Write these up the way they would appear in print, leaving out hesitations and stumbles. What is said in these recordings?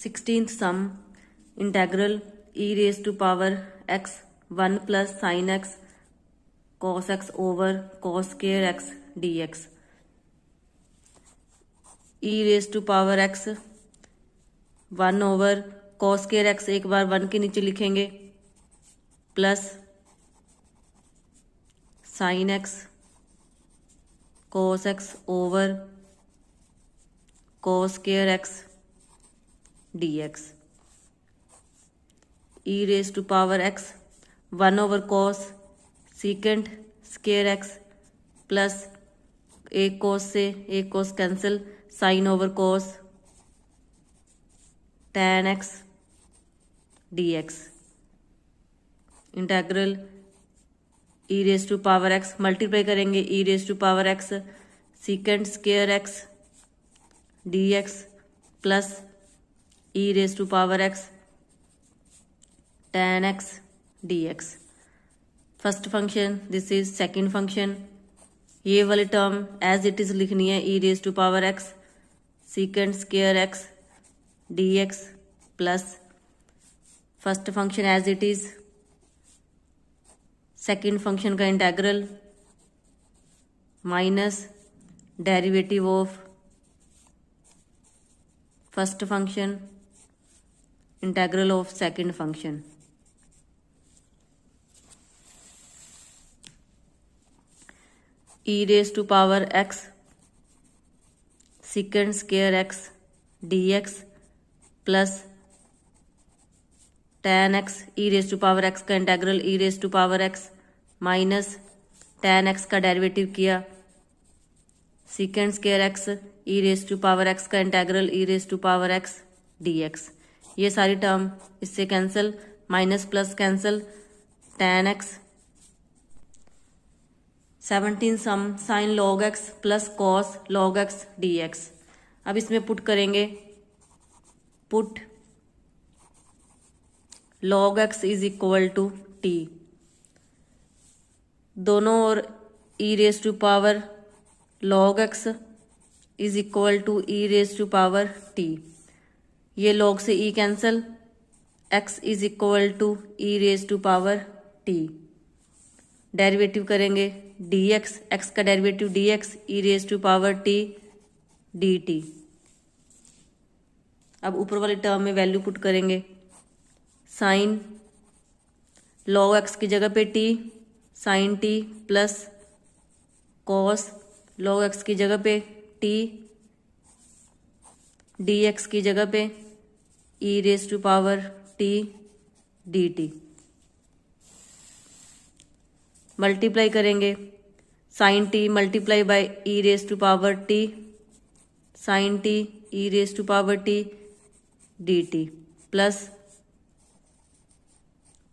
16th sum integral e raised to power x 1 plus sin x cos x over cos square x dx. e raised to power x 1 over cos square x एक बार 1 के नीचे लिखेंगे plus sin x cos x over cos square x dx. e raised to power x 1 over cos secant square x plus एक cos से एक cos cancel sin over cos tan x dx. Integral e raised to power x multiply करेंगे e raised to power x secant square x dx plus e raised to power x tan x dx. First function this is second function. ये वाली term as it is लिखनी है e raise to power x secant square x dx plus first function as it is second function का integral minus derivative of first function integral of second function. e raised to power x secant square x dx plus tan x e raised to power x का integral e raised to power x minus tan x का derivative किया secant square x e raised to power x का integral e raised to power x dx. ये सारी term इससे cancel minus plus cancel tan x. 17 sum sine log x plus cos log x dx. अब इसमें put करेंगे put log x is equal to t. दोनों और e raise to power log x is equal to e raise to power t. ये log से e cancel x is equal to e raise to power t. Derivative करेंगे dx x का derivative dx e raise to power t dt. अब ऊपर वाले term में value put करेंगे sine log x की जगह पे t sine t plus cos log x की जगह पे t dx की जगह पे e raise to power t dt. Multiply करेंगे sine t multiply by e raise to power t sine t e raise to power t d t plus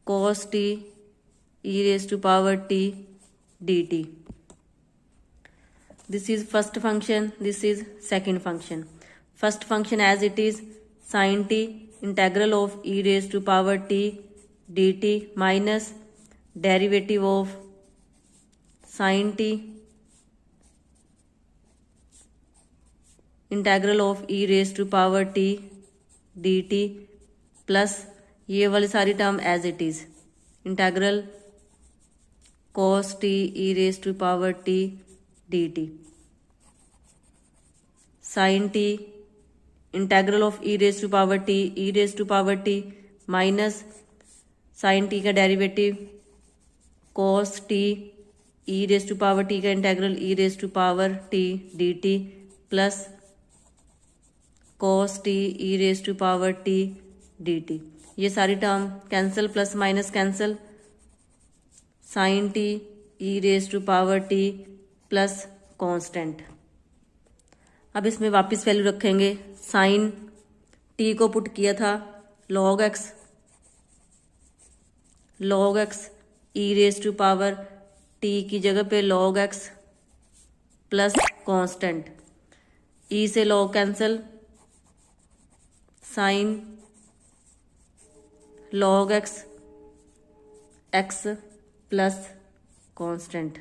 cos t e raise to power t d t. This is first function this is second function. First function as it is sine t integral of e raise to power t d t minus derivative of sine t integral of e raise to power t d t plus ये वाली सारी term as it is integral cos t e raise to power t d t sine t integral of e raise to power t e raise to power t minus sine t का derivative cos t e raise to power t का integral e raise to power t d t plus cos t e raise to power t d t. ये सारी term cancel plus minus cancel sine t e raise to power t plus constant. अब इसमें वापस value रखेंगे sign T को put किया था log x e raise to power t की जगह पे log x plus constant e से log cancel sine log x x plus constant.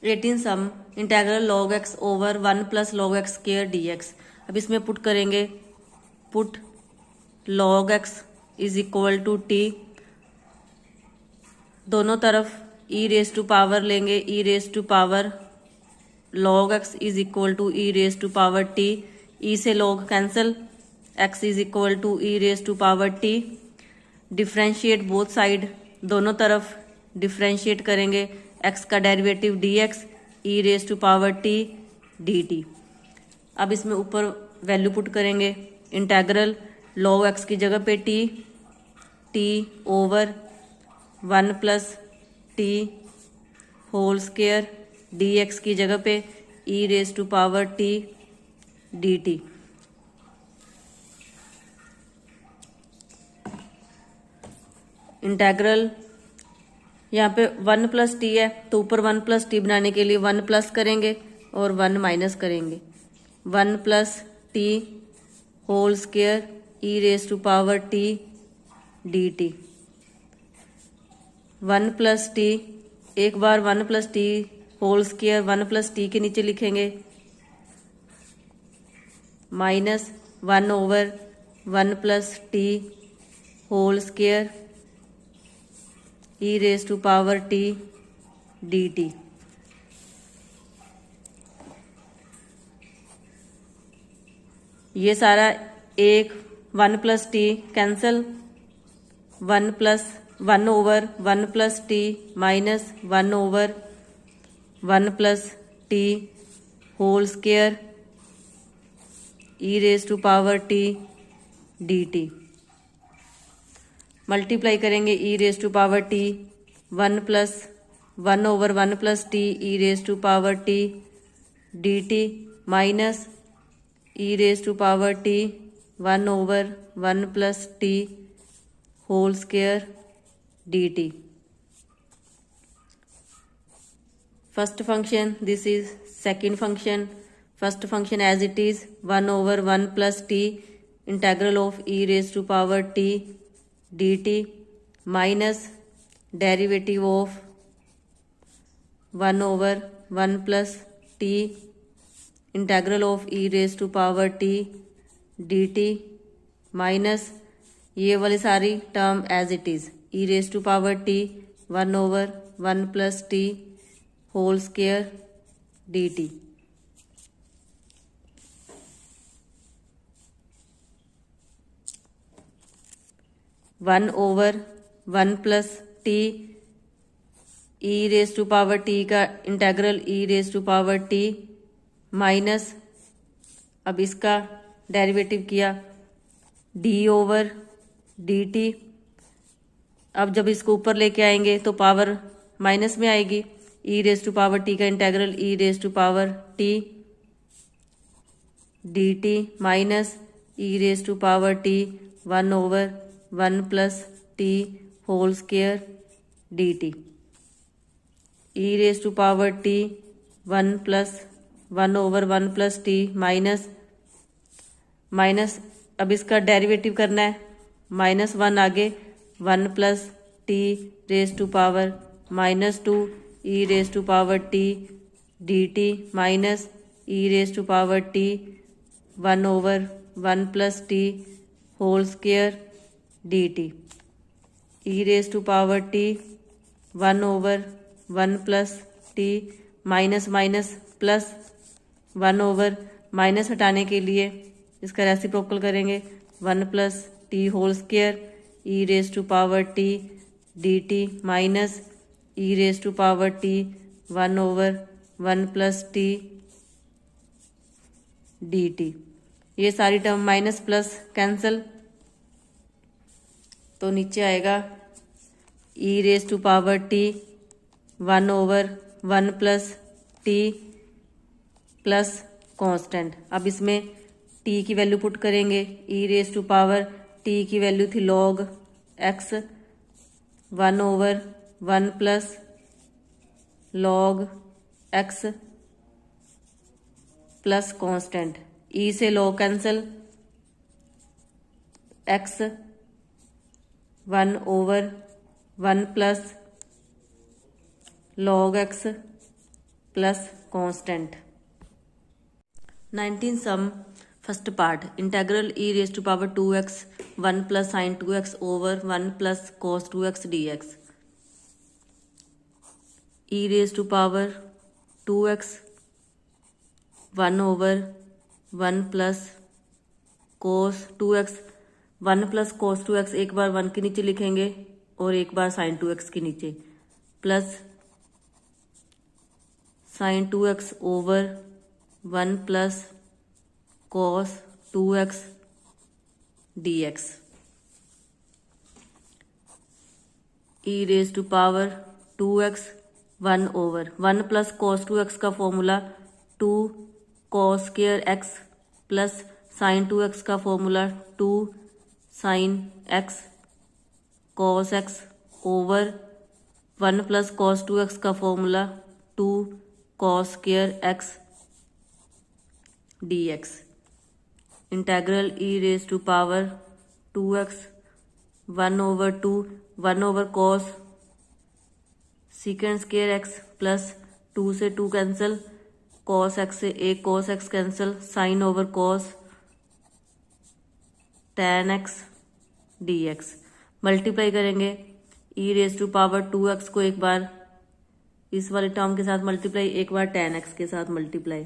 18 sum integral log x over 1 plus log x square dx। अब इसमें put करेंगे, put log x is equal to t, दोनों तरफ e raise to power लेंगे, e raise to power log x is equal to e raise to power t, e से log cancel, x is equal to e raise to power t। Differentiate both side, दोनों तरफ differentiate करेंगे, x का derivative dx e raise to power t dt। अब इसमें ऊपर value put करेंगे, integral log x की जगह पे t over 1 plus t whole square dx की जगह पे e raise to power t dt। Integral यहाँ पे 1 प्लस टी है तो ऊपर 1 प्लस टी बनाने के लिए 1 प्लस करेंगे और 1 माइनस करेंगे, 1 plus t whole square e raise to power t d t. 1 plus t, एक बार 1 plus t whole square 1 plus t के नीचे लिखेंगे, minus 1 over 1 plus t whole square e raise to power t d t. ये सारा एक 1 plus t cancel, 1 plus 1 over 1 plus t minus 1 over 1 plus t whole square e raise to power t d t. Multiply करेंगे e raise to power t 1 plus 1 over 1 plus t e raise to power t d t minus e raise to power t 1 over 1 plus t whole square d t. First function, this is second function. First function as it is 1 over 1 plus t integral of e raise to power t d t minus derivative of 1 over 1 plus t integral of e raise to power t d t minus ये वाली सारी term as it is e raise to power t 1 over 1 plus t whole square d t. One over 1 plus t e raise to power t का integral e raise to power t minus, अब इसका derivative किया D over D T. अब जब इसको ऊपर लेके आएंगे तो पावर माइनस में आएगी, e raise to power t का integral e raise to power t d t minus e raise to power t 1 over 1 plus t whole square d t. E raise to power t 1 plus 1 over 1 plus t minus minus, अब इसका derivative करना है, -1 आगे 1 plus t raise to power -2 e raise to power t d t minus e raise to power t 1 over 1 plus t whole square d t. E raise to power t 1 over 1 plus t minus minus plus 1 over, minus हटाने के लिए इसका reciprocal करेंगे, 1 plus t whole square e raise to power t d t minus e raise to power t 1 over 1 plus t d t. ये सारी term minus plus cancel, तो नीचे आएगा ई raise to power t 1 over 1 plus t plus constant. अब इसमें t की value put करेंगे, e raise to power t की वैल्यू थी log x 1 over 1 plus log x plus constant, e से log cancel, x 1 over 1 plus log x plus constant. 19 sum first part integral e raise to power 2x 1 plus sine 2x over 1 plus cos 2x dx। E raise to power 2x 1 over 1 plus cos 2x 1 plus cos 2x एक बार 1 के नीचे लिखेंगे और एक बार sign 2x के नीचे, plus sine 2x over 1 plus cos 2x dx। E raise to power 2x 1 over 1 plus cos 2x का formula 2 cos square x plus sine 2x का formula 2 sine x cos x over 1 plus cos 2x का formula 2 cos square x dx। Integral e raise to power 2x 1 over 2 1 over cos secant square x plus 2 से 2 cancel, cos x से एक cos x cancel, sine over cos tan x dx। Multiply करेंगे e raise to power 2x को एक बार इस वाले term के साथ मल्टीप्लाई, एक बार tan x के साथ multiply,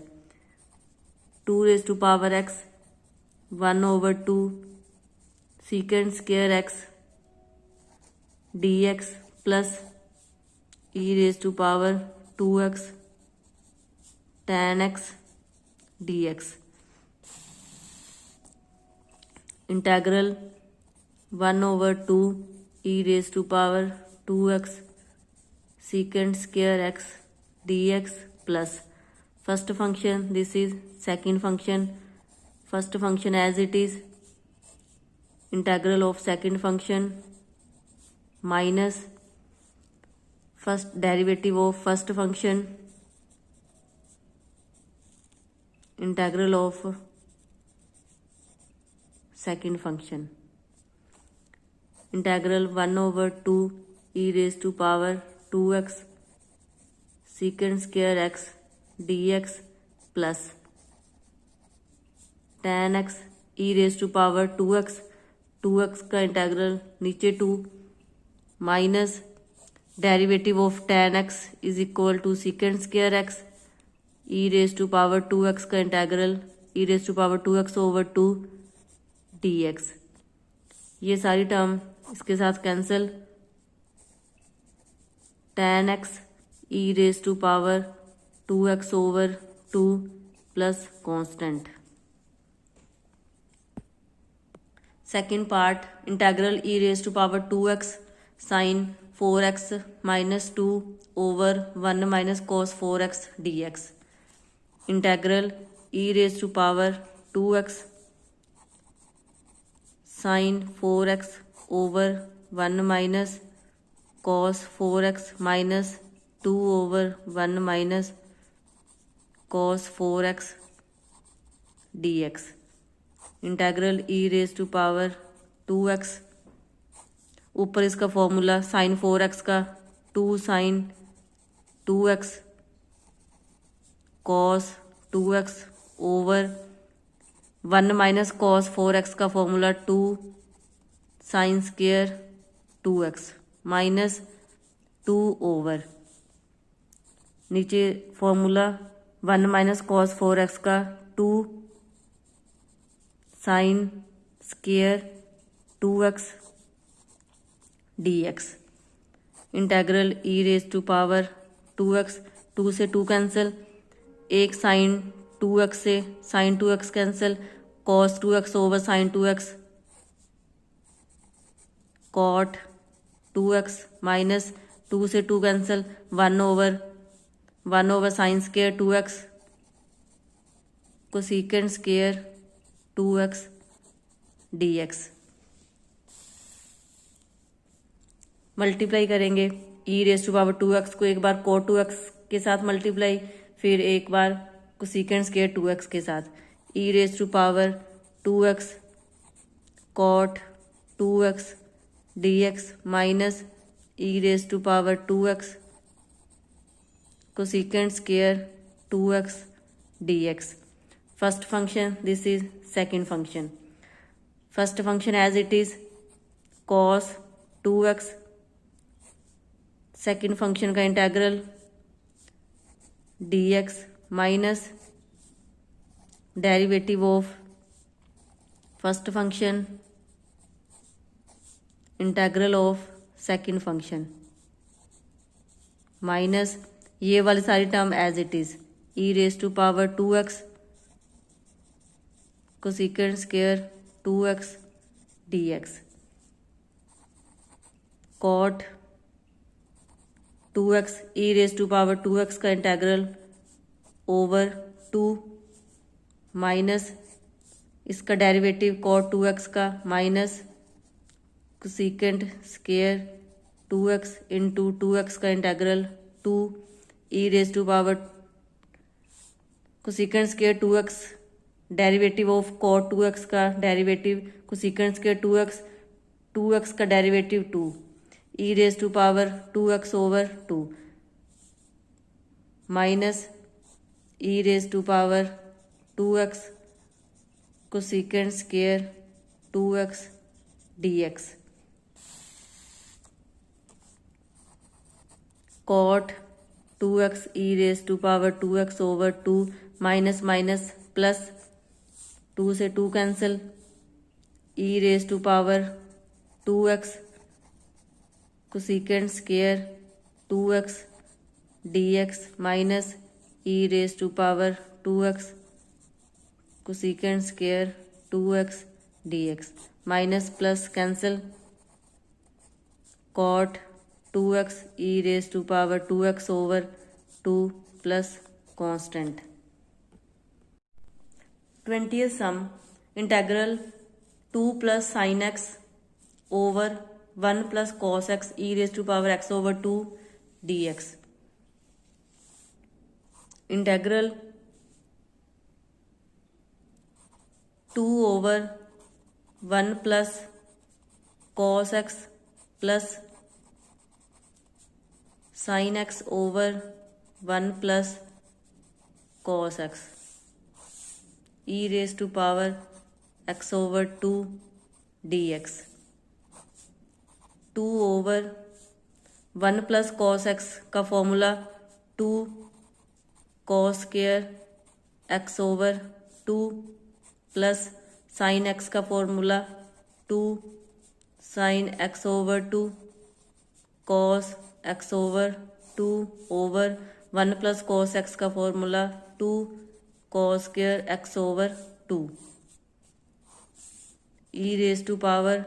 2 raise to power x 1 over 2 secant square x dx plus e raise to power 2x tan x dx। Integral 1 over 2 e raise to power 2x secant square x dx plus first function, this is second function, first function as it is, integral of second function minus first derivative of first function, integral of second function, integral 1 over 2 e raise to power 2x secant square x dx plus tan x e raise to power 2x का integral नीचे 2 minus derivative of tan x is equal to secant square x e raise to power 2x का integral e raise to power 2x over 2 dx। ये सारी term इसके साथ cancel, tan x e raise to power 2x over 2 plus constant. Second part integral e raise to power 2x sine 4x minus 2 over 1 minus cos 4x dx। Integral e raise to power 2x sine 4x over 1 minus cos 4x minus 2 over 1 minus cos 4x dx। Integral e raise to power 2x, ऊपर इसका formula sine 4x का 2 sine 2x cos 2x over 1 minus cos 4x का formula 2 sine square 2x minus 2 over नीचे formula 1 minus cos 4x का 2 sine square 2x dx। Integral e raise to power 2x 2 से 2 cancel, एक sine 2x से sine 2x cancel, cos 2x over sine 2x cot 2x minus 2 से 2 cancel, 1 over sine square 2x cosecant square 2x dx। Multiply करेंगे e raise to power 2x को एक बार cot 2x के साथ multiply, फिर एक बार cosecant square 2x के साथ, e raise to power 2x cot 2x dx minus e raise to power 2x cosecant square 2x dx. First function, this is second function. First function as it is cos 2x, second function का integral dx minus derivative of first function integral of second function minus ये वाली सारी term as it is e raise to power 2x cosecant square 2x dx cot 2x e raise to power 2x का integral over 2 minus इसका derivative cot 2x का minus cosecant square 2x into 2x का integral 2 e raise to power cosecant square 2x derivative of cot 2x का derivative cosecant square 2x का derivative 2 e raise to power 2x over 2 minus e raise to power 2x cosecant square 2x dx cot 2x e raise to power 2x over 2 minus minus plus 2 से 2 cancel e raise to power 2x cosecant square 2x dx minus e raise to power 2x cosecant square 2x dx minus plus cancel cot 2x e raise to power 2x over 2 plus constant 20th sum integral 2 plus sine x over 1 plus cos x e raise to power x over 2 dx integral 2 over 1 plus cos x plus sine x over 1 plus cos x e raise to power x over 2 dx 2 over 1 plus cos x का formula 2 cos square x over 2 plus sine x का formula 2 sine x over 2 cos x over 2 over 1 plus cos x का formula 2 cos square x over 2 e raise to power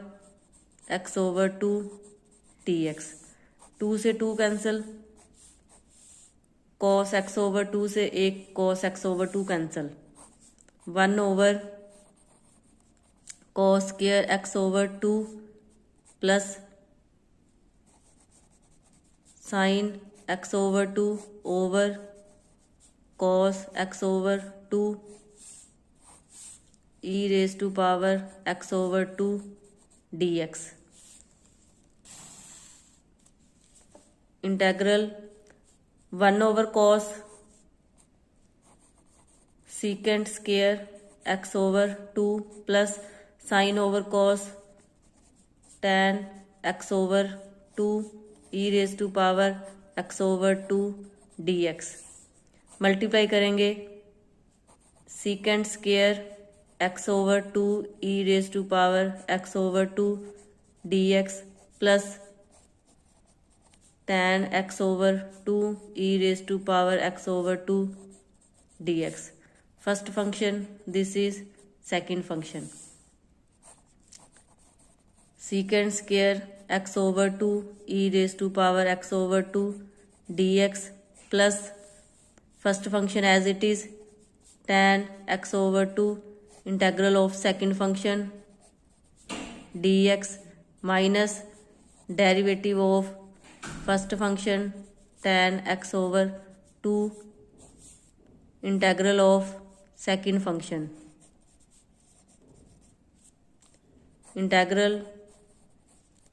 x over 2 dx 2 से 2 cancel cos x over 2 से एक cos x over 2 cancel 1 over cos square x over 2 plus sine x over 2 over cos x over 2 e raise to power x over 2 dx integral 1 over cos secant square x over 2 plus sine over cos tan x over 2 e raise to power x over 2 dx multiply करेंगे secant square x over 2 e raise to power x over 2 dx plus tan x over 2 e raise to power x over 2 dx first function this is second function secant square x over 2 e raise to power x over 2 dx plus first function as it is tan x over 2 integral of second function dx minus derivative of first function tan x over 2 integral of second function integral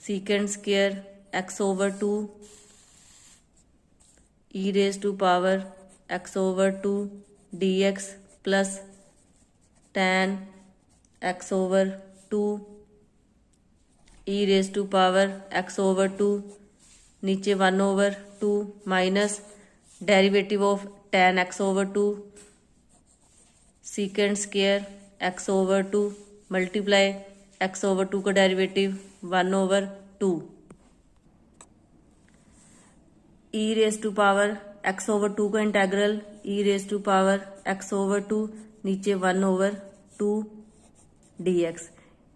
secant square x over 2 e raised to power x over 2 dx plus tan x over 2 e raised to power x over 2 नीचे 1 over 2 minus derivative of tan x over 2 secant square x over 2 multiply x over 2 का derivative 1 over 2 e raise to power x over 2 का integral e raise to power x over 2 नीचे 1 over 2 dx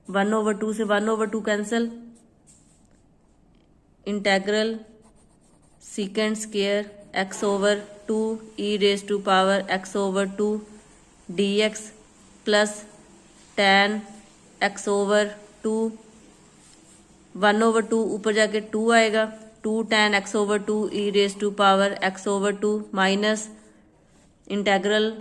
1 over 2 से 1 over 2 cancel integral secant square x over 2 e raise to power x over 2 dx plus tan x over 2 1 over 2 ऊपर जाके 2 आएगा 2 tan x over 2 e raise to power x over 2 minus integral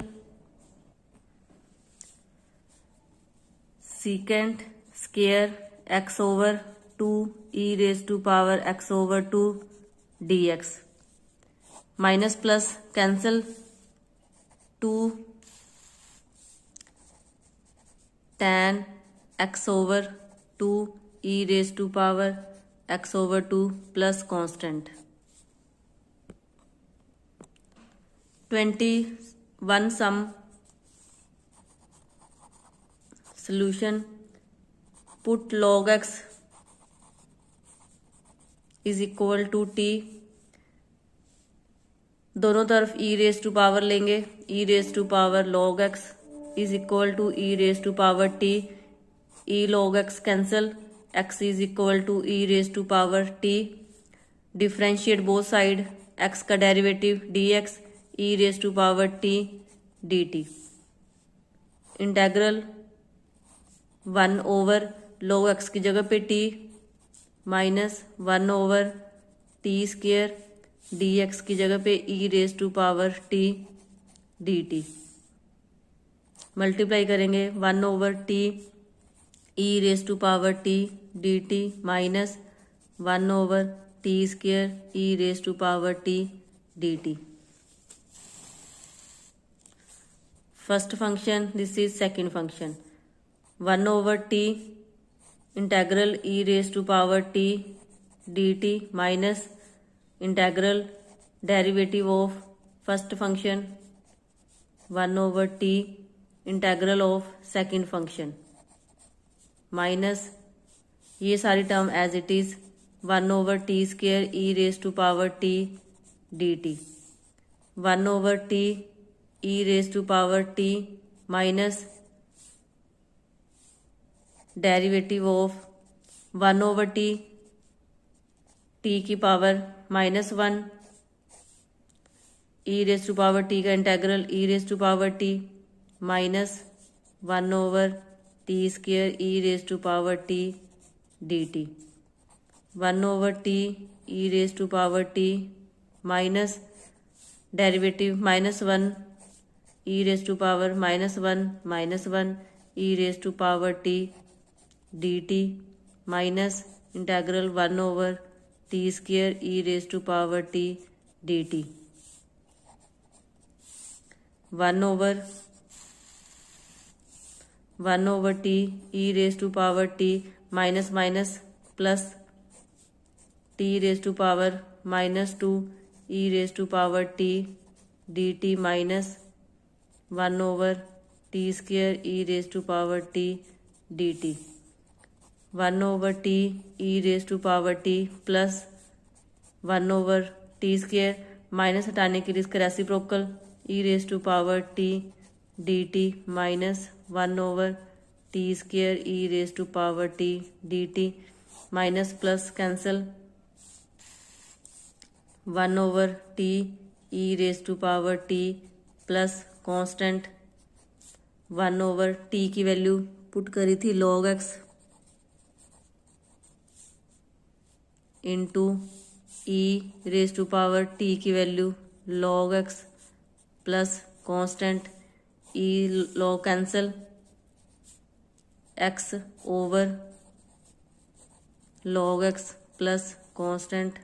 secant square x over 2 e raise to power x over 2 dx minus plus cancel 2 tan x over 2 e raise to power x over 2 plus constant 21 some solution put log x is equal to t दोनों तरफ e raise to power लेंगे e raise to power log x is equal to e raise to power t e log x cancel x is equal to e raise to power t differentiate both side x का derivative dx e raise to power t dt integral 1 over log x की जगह पे t minus 1 over t square dx की जगह पे e raise to power t dt multiply करेंगे 1 over t e raise to power t dt minus 1 over t square e raise to power t dt first function this is second function 1 over t integral e raise to power t dt minus integral derivative of first function 1 over t integral of second function minus ये सारी term as it is 1 over t square e raise to power t dt 1 over t e raise to power t minus derivative of 1 over t t की power minus 1 e raise to power t का integral e raise to power t minus 1 over t square e raise to power t dt 1 over t e raise to power t minus derivative minus 1 e raise to power minus 1 e raise to power t dt minus integral 1 over t square e raise to power t dt 1 over t e raise to power t minus minus plus t raise to power minus 2 e raise to power t dt minus 1 over t square e raise to power t dt 1 over t e raise to power t plus 1 over t square minus हटाने के लिए इसका reciprocal e raise to power t dt minus 1 over t square e raise to power t dt minus plus cancel 1 over t e raise to power t plus constant 1 over t की value put करी थी log x into e raise to power t की value log x plus constant e log cancel x over log x plus constant